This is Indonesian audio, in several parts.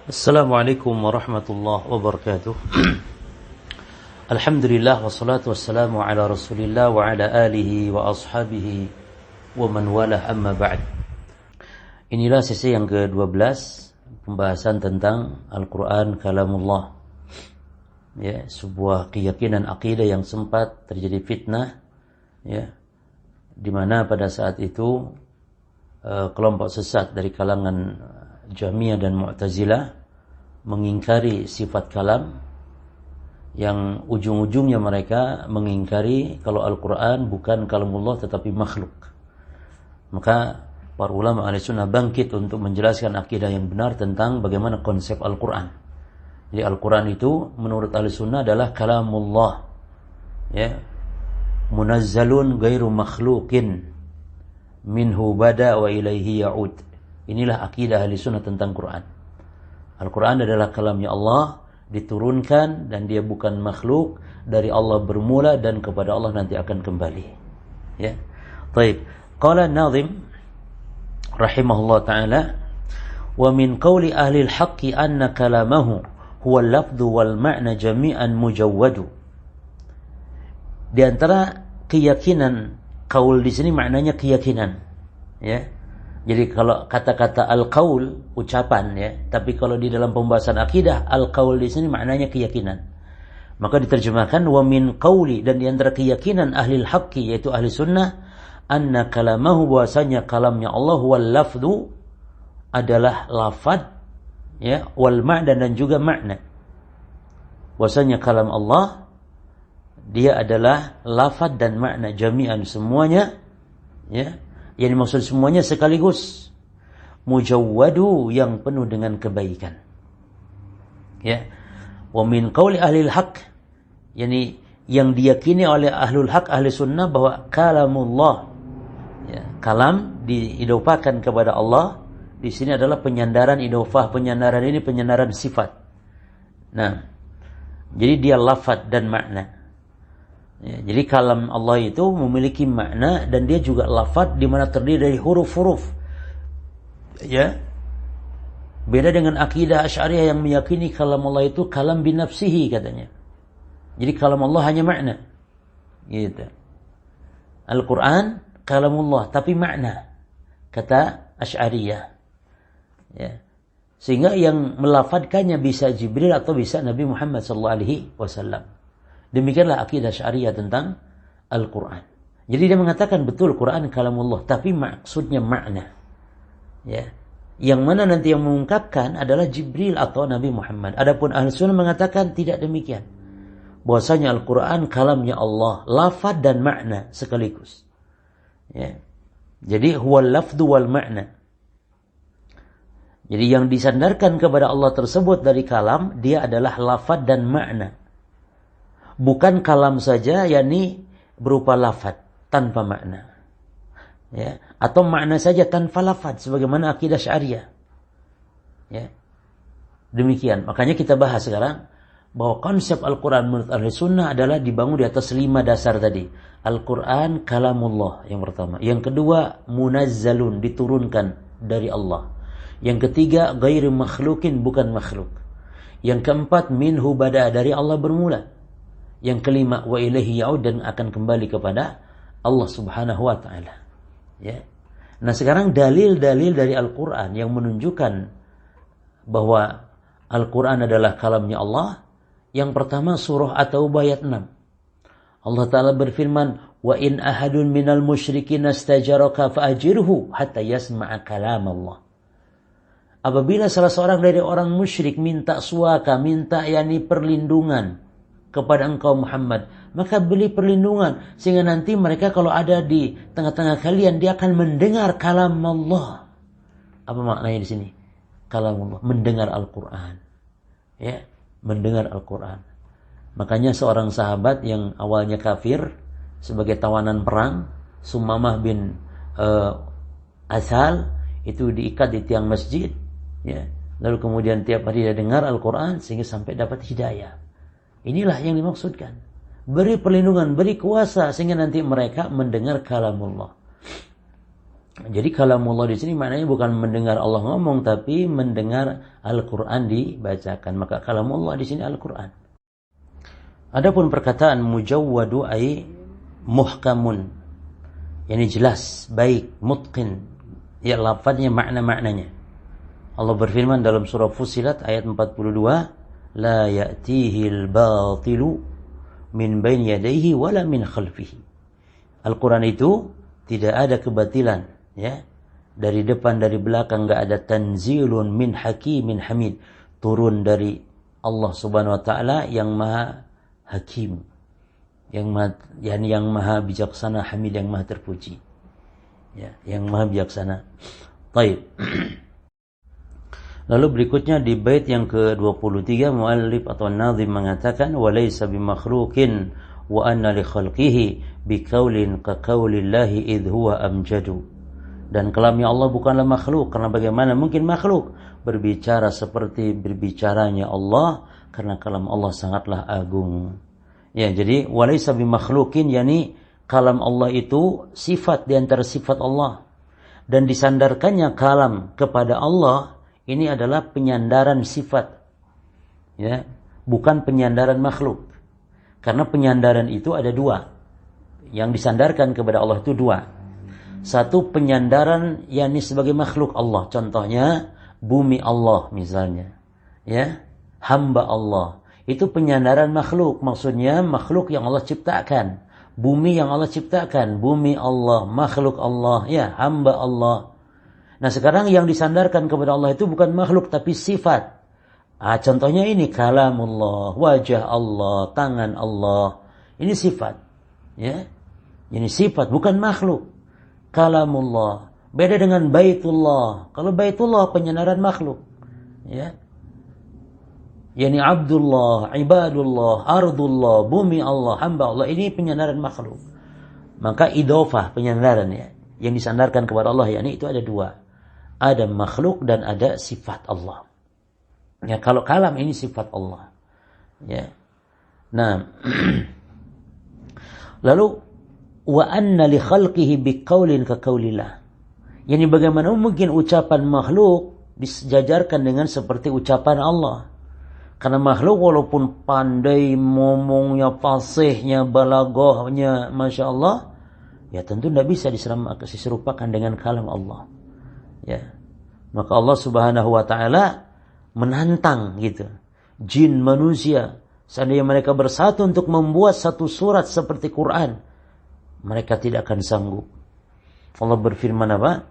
Assalamualaikum warahmatullahi wabarakatuh. Alhamdulillah wassalatu wassalamu ala Rasulillah wa ala alihi wa ashabihi wa man walah, amma ba'd. Inilah sesi yang ke-12 pembahasan tentang Al-Qur'an kalamullah. Ya, sebuah keyakinan akidah yang sempat terjadi fitnah, ya, di mana pada saat itu kelompok sesat dari kalangan Jahmiyah dan Mu'tazilah mengingkari sifat kalam, yang ujung-ujungnya mereka mengingkari kalau Al-Quran bukan kalamullah tetapi makhluk. Maka para ulama Ahlussunnah bangkit untuk menjelaskan akidah yang benar tentang bagaimana konsep Al-Quran. Jadi Al-Quran itu menurut Ahlussunnah adalah kalamullah, ya, munazzalun ghairu makhluqin minhu bada wa ilaihi ya'ud. Inilah akidah Ahlussunnah tentang Quran. Al-Quran adalah kalamnya Allah, diturunkan dan dia bukan makhluk, dari Allah bermula dan kepada Allah nanti akan kembali. Ya. Baik. Qala an-Nazim rahimahullah taala, wa min qawli ahli al-haqqi anna kalamahu huwa al-lafdhu wal ma'na jami'an mujawwadu. Di antara keyakinan, qaul di sini maknanya keyakinan, ya. Jadi kalau kata-kata al-qaul ucapan, ya, tapi kalau di dalam pembahasan akidah al-qaul di sini maknanya keyakinan. Maka diterjemahkan wa min qauli, dan di antara keyakinan ahli al-haqqi yaitu ahli sunnah, anna kalamahu, bahwasanya kalamnya Allah, wal lafdhu adalah lafad, ya, wal ma'na dan juga makna. Bahwasanya kalam Allah dia adalah lafad dan makna jami'an, semuanya, ya. Yang dimaksud semuanya sekaligus. Mujawwadu, yang penuh dengan kebaikan. Ya. Wa min qauli ahlil haq, yani yang diyakini oleh ahlul haq, ahli sunnah, bahwa kalamullah, ya, kalam diidofakan kepada Allah. Di sini adalah penyandaran idofah. Penyandaran ini penyandaran sifat. Nah, jadi dia lafaz dan makna. Ya, jadi kalam Allah itu memiliki makna dan dia juga lafaz, di mana terdiri dari huruf-huruf. Ya. Beda dengan akidah Asy'ariyah yang meyakini kalam Allah itu kalam binafsihi katanya. Jadi kalam Allah hanya makna. Gitu. Al-Qur'an kalamullah tapi makna, kata Asy'ariyah. Ya. Sehingga yang melafadzkannya bisa Jibril atau bisa Nabi Muhammad SAW. Demikianlah akidah Syariah tentang Al-Quran. Jadi dia mengatakan betul Quran kalamullah, tapi maksudnya makna. Ya. Yang mana nanti yang mengungkapkan adalah Jibril atau Nabi Muhammad. Adapun Ahlussunnah mengatakan tidak demikian. Bahwasanya Al-Quran kalamnya Allah, lafaz dan makna sekaligus. Ya. Jadi huwal lafdu wal makna. Jadi yang disandarkan kepada Allah tersebut dari kalam, dia adalah lafaz dan makna. Bukan kalam saja, yakni berupa lafaz tanpa makna, ya, atau makna saja tanpa lafaz sebagaimana akidah Syariah. Ya. Demikian. Makanya kita bahas sekarang bahwa konsep Al-Qur'an menurut ahli sunnah adalah dibangun di atas 5 dasar tadi. Al-Qur'an kalamullah yang pertama. Yang kedua, munazzalun, diturunkan dari Allah. Yang ketiga, ghairu makhlukin, bukan makhluk. Yang keempat, minhu bada, dari Allah bermula. Yang kelima, wa ilaihi ya'ud, dan akan kembali kepada Allah Subhanahu wa taala. Ya. Nah, sekarang dalil-dalil dari Al-Qur'an yang menunjukkan bahwa Al-Qur'an adalah kalamnya Allah. Yang pertama surah At-Taubah ayat 6. Allah taala berfirman, wa in ahadun minal musyrikin astajaraka fa'ajirhu hatta yasma'a kalam Allah. Apabila salah seorang dari orang musyrik minta suaka, minta yakni perlindungan kepada engkau Muhammad, maka beri perlindungan sehingga nanti mereka kalau ada di tengah-tengah kalian, dia akan mendengar kalam Allah. Apa maknanya di sini? Kalam Allah, mendengar Al-Qur'an. Ya, mendengar Al-Qur'an. Makanya seorang sahabat yang awalnya kafir sebagai tawanan perang, Sumamah bin Asal, itu diikat di tiang masjid, ya. Lalu kemudian tiap hari dia dengar Al-Qur'an sehingga sampai dapat hidayah. Inilah yang dimaksudkan. Beri perlindungan, beri kuasa sehingga nanti mereka mendengar kalamullah. Jadi kalamullah di sini maknanya bukan mendengar Allah ngomong, tapi mendengar Al-Quran dibacakan. Maka kalamullah di sini Al-Quran. Adapun perkataan mujawwadu ay muhkamun, yani jelas, baik, mutqin, ya lafadznya makna-maknanya. Allah berfirman dalam surah Fussilat ayat 42, la ya'tihil batilu min baini yadayhi wala min khalfihi. Al-Quran itu tidak ada kebatilan, ya, dari depan dari belakang, enggak ada. Tanzilun min hakimin hamid, turun dari Allah Subhanahu wa taala yang maha hakim, yang maha bijaksana, hamid, yang maha terpuji, ya, yang maha bijaksana. Baik. Lalu berikutnya di bait yang ke-23 muallif atau nazim mengatakan walaysa bimakhluqin wa anna li khalqihi biqaulin ka qaulillahi idh huwa amjadu. Dan kalamnya Allah bukanlah makhluk, karena bagaimana mungkin makhluk berbicara seperti berbicaranya Allah, karena kalam Allah sangatlah agung. Ya, jadi walaysa bimakhluqin, yani kalam Allah itu sifat di antara sifat Allah, dan disandarkannya kalam kepada Allah ini adalah penyandaran sifat, ya, bukan penyandaran makhluk. Karena penyandaran itu ada dua. Yang disandarkan kepada Allah itu dua. Satu penyandaran yakni sebagai makhluk Allah. Contohnya bumi Allah misalnya, ya, hamba Allah. Itu penyandaran makhluk. Maksudnya makhluk yang Allah ciptakan, bumi yang Allah ciptakan, bumi Allah, makhluk Allah, ya, hamba Allah. Nah sekarang yang disandarkan kepada Allah itu bukan makhluk tapi sifat. Contohnya ini kalamullah, wajah Allah, tangan Allah. Ini sifat, ya. Ini sifat bukan makhluk. Kalamullah beda dengan baitullah. Kalau baitullah penyandaran makhluk, ya. Yani abdullah, ibadullah, ardullah, bumi Allah, hamba Allah, ini penyandaran makhluk. Maka idhofah penyandaran, ya, yang disandarkan kepada Allah, yakni itu ada dua. Ada makhluk dan ada sifat Allah. Ya, kalau kalam ini sifat Allah. Ya. Nah, lalu wa anna li khalqihi biqaulin ka qaulillah. Yani bagaimana mungkin ucapan makhluk disejajarkan dengan seperti ucapan Allah? Karena makhluk walaupun pandai ngomongnya, fasihnya, balaghahnya, Masya Allah, ya tentu tidak bisa diserupakan dengan kalam Allah. Ya, maka Allah Subhanahu wa taala menantang gitu jin manusia, seandainya mereka bersatu untuk membuat satu surat seperti Quran, mereka tidak akan sanggup. Allah berfirman apa?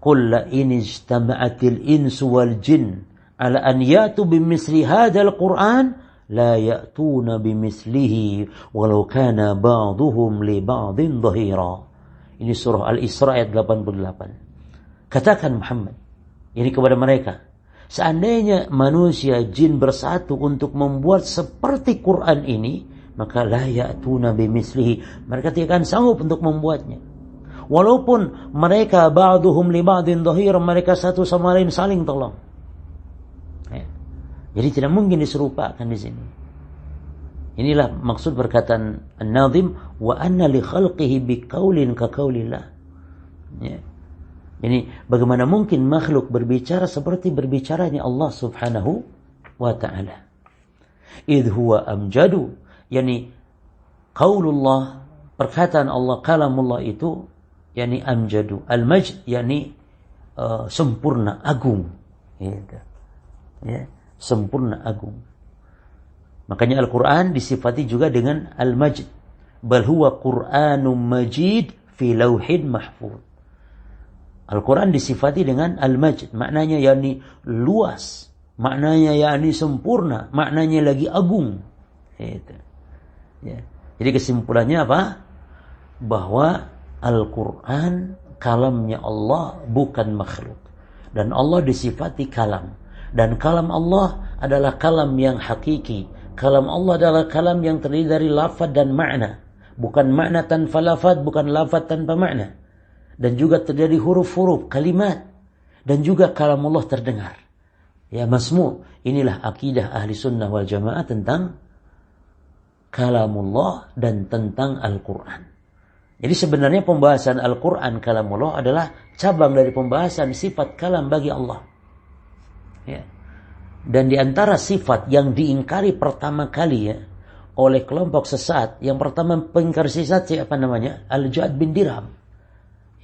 Qul la in ijtama'atil insu wal jin ala an yatu bimithli hadzal Qur'an la ya'tuna bimithlihi walau kana ba'dhuhum li ba'dhin dhahira. Ini surah Al-Isra ayat 88. Katakan Muhammad, ini kepada mereka, seandainya manusia jin bersatu untuk membuat seperti Quran ini, maka la ya'tuna bimithlihi, mereka tidak akan sanggup untuk membuatnya. Walaupun mereka ba'duhum li ba'din dhahir, mereka satu sama lain saling tolong. Ya. Jadi tidak mungkin diserupakan di sini. Inilah maksud perkataan An-Nazim wa anna li khalqihi biqaulin ka qaulillah. Ya. Ini bagaimana mungkin makhluk berbicara seperti berbicaranya Allah Subhanahu wa ta'ala. Idh huwa amjadu, yani qaulullah, perkataan Allah, kalamullah itu yani amjadu. Al-majd yani sempurna, agung. Ya, sempurna, agung. Makanya Al-Quran disifati juga dengan al-majd. Bal huwa Qur'anun majid fi lauhin mahfuz. Al-Quran disifati dengan al-majd, maknanya yakni luas, maknanya yakni sempurna, maknanya lagi agung. Itu. Ya. Jadi kesimpulannya apa? Bahwa Al-Quran kalamnya Allah, bukan makhluk. Dan Allah disifati kalam. Dan kalam Allah adalah kalam yang hakiki. Kalam Allah adalah kalam yang terdiri dari lafaz dan makna. Bukan makna tanpa lafaz, bukan lafaz tanpa makna. Dan juga terjadi huruf-huruf, kalimat. Dan juga kalamullah terdengar. Ya, masmu'. Inilah akidah ahli sunnah wal jamaah tentang kalamullah dan tentang Al-Quran. Jadi sebenarnya pembahasan Al-Quran kalamullah adalah cabang dari pembahasan sifat kalam bagi Allah. Ya. Dan di antara sifat yang diingkari pertama kali ya oleh kelompok sesat, yang pertama pengingkar sesat siapa namanya? Al-Ja'ad bin Dirham.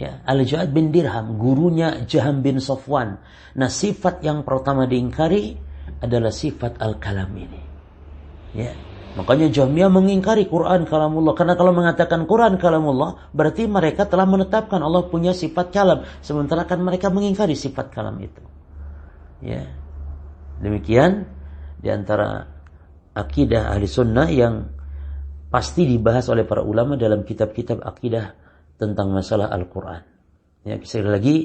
Ya, Al-Ja'ad bin Dirham, gurunya Jaham bin Safwan. Nah, sifat yang pertama diingkari adalah sifat al-kalam ini. Ya. Makanya Jahmiyah mengingkari Quran kalamullah, karena kalau mengatakan Quran kalamullah berarti mereka telah menetapkan Allah punya sifat kalam, sementara kan mereka mengingkari sifat kalam itu. Ya. Demikian di antara akidah ahli sunnah yang pasti dibahas oleh para ulama dalam kitab-kitab akidah tentang masalah Al-Quran. Ya, sekali lagi,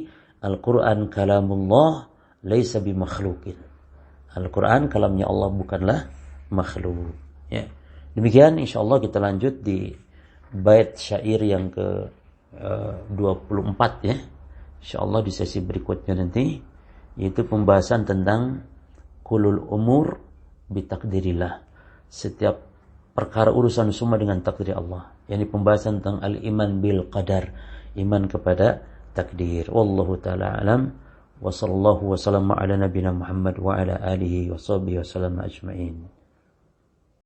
Al-Quran kalamullah laisa bimakhluqin. Al-Quran kalamnya Allah, bukanlah makhluk. Ya. Demikian insyaallah kita lanjut di bait syair yang ke 24 ya. Insyaallah di sesi berikutnya nanti, yaitu pembahasan tentang kulul umur bitakdirillah. Setiap perkara urusan semua dengan takdir Allah. Yani pembahasan tentang al-iman bil qadar, iman kepada takdir. Wallahu taala alam wa sallallahu wa sallama ala nabiyina Muhammad wa ala alihi wa sahbihi wa sallam ajma'in.